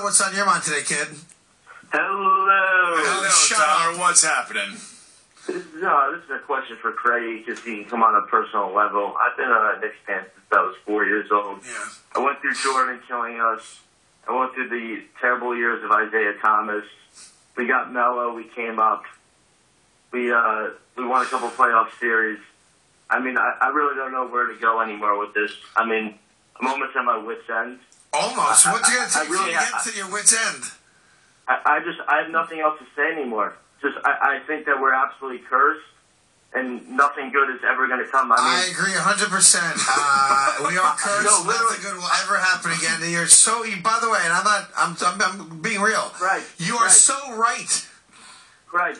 Tyler, what's on your mind today, kid? Hello, Tyler. What's happening? This is a question for Craig, just so he can come on a personal level. I've been a Knicks fan since I was 4 years old. Yeah. I went through Jordan killing us. I went through the terrible years of Isaiah Thomas. We got Melo. We came up. We won a couple playoff series. I mean, I really don't know where to go anymore with this. I mean, I'm almost at my wit's end. Almost. What's it going to take really you to get to your wit's end? I have nothing else to say anymore. I think that we're absolutely cursed, and nothing good is ever going to come. I agree 100%. We are cursed. No, nothing good will ever happen again. You're so. By the way, and I'm being real. Right. You are so right. Right.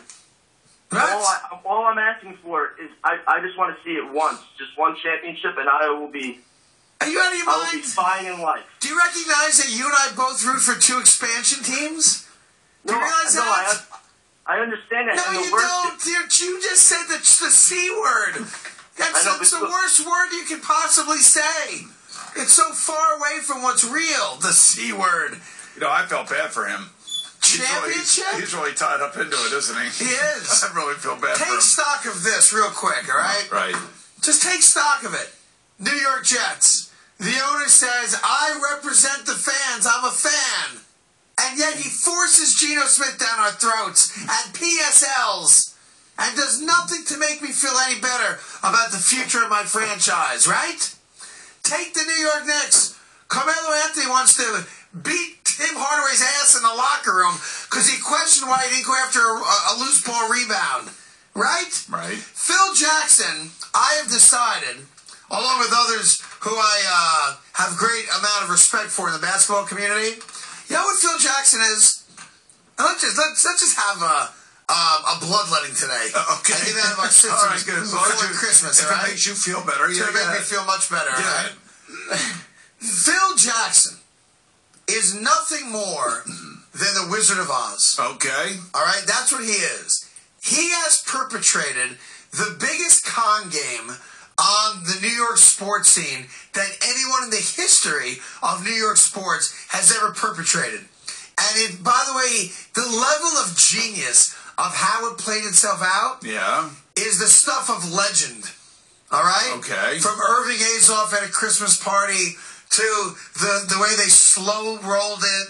Right. All I'm asking for is I just want to see it once, just one championship, and I will be. Are you out of your I mind? will be fine in life. Do you recognize that you and I both root for 2 expansion teams? Do you realize that? I understand that. No, and you don't. You just said the C word. That's the worst word you could possibly say. It's so far away from what's real, the C word. You know, I felt bad for him. Championship? He's really tied up into it, isn't he? He is. I really feel bad for him. Take stock of this real quick, all right? Right. Just take stock of it. New York Jets. The owner says, I represent the fans. I'm a fan. And yet he forces Geno Smith down our throats and PSLs and does nothing to make me feel any better about the future of my franchise, right? Take the New York Knicks. Carmelo Anthony wants to beat Tim Hardaway's ass in the locker room because he questioned why he didn't go after a loose ball rebound, right? Right. Phil Jackson, I have decided, along with others who I have great amount of respect for in the basketball community. You know what Phil Jackson is? Let's just have a bloodletting today. Okay. And get out of our systems all right, good. before Christmas, if all right? it makes you feel better, It's going to make me feel much better, all right? Phil Jackson is nothing more than the Wizard of Oz. Okay. All right? That's what he is. He has perpetrated the biggest con game on the New York sports scene that anyone in the history of New York sports has ever perpetrated. And by the way, the level of genius of how it played itself out is the stuff of legend. All right? Okay. From Irving Azoff at a Christmas party to the way they slow rolled it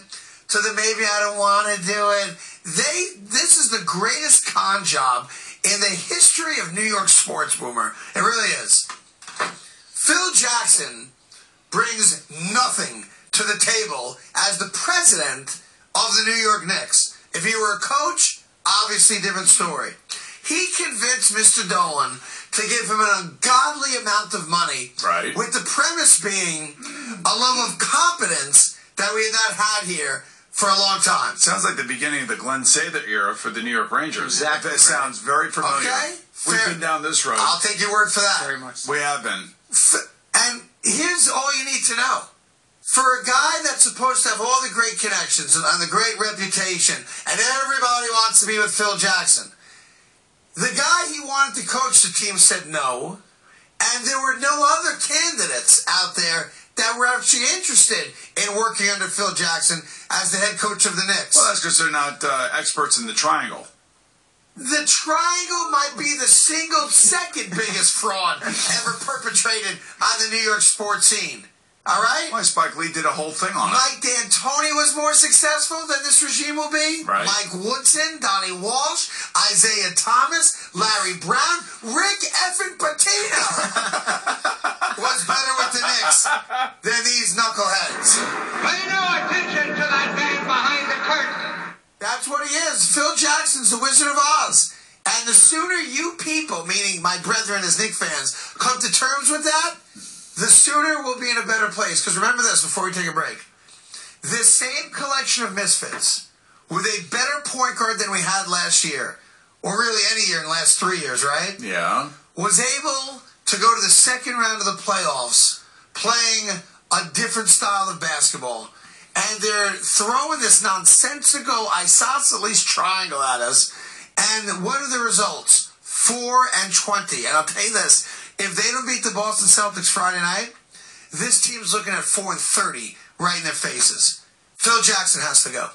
to the maybe I don't want to do it. This is the greatest con job in the history of New York sports, Boomer. It really is. Phil Jackson brings nothing to the table as the president of the New York Knicks. If he were a coach, obviously different story. He convinced Mr. Dolan to give him an ungodly amount of money, right, with the premise being a level of competence that we have not had here for a long time. Sounds like the beginning of the Glenn Sather era for the New York Rangers. Exactly. That sounds very familiar. Okay. We've been down this road. I'll take your word for that. Very much so. We have been. And here's all you need to know. For a guy that's supposed to have all the great connections and the great reputation, and everybody wants to be with Phil Jackson, the guy he wanted to coach the team said no, and there were no other candidates out there that were actually interested in working under Phil Jackson as the head coach of the Knicks. Well, that's because they're not experts in the triangle. The triangle might be the second biggest fraud ever perpetrated on the New York sports scene. All right? Why, Spike Lee did a whole thing on it. Mike D'Antoni was more successful than this regime will be. Right. Mike Woodson, Donnie Walsh, Isaiah Thomas, Larry Brown, Rick effing Pitino was better with the Knicks than these knuckleheads. Pay no attention to that man behind the curtain. That's what he is. Phil Jackson's the Wizard of Oz. And the sooner you people, meaning my brethren as Knicks fans, come to terms with that, the sooner we'll be in a better place. Because remember this before we take a break. This same collection of misfits with a better point guard than we had last year, or really any year in the last 3 years, right? Yeah. Was able to go to the second round of the playoffs playing a different style of basketball. And they're throwing this nonsensical isosceles triangle at us. And what are the results? 4-20. And I'll tell you this. If they don't beat the Boston Celtics Friday night, this team's looking at 4-30 right in their faces. Phil Jackson has to go.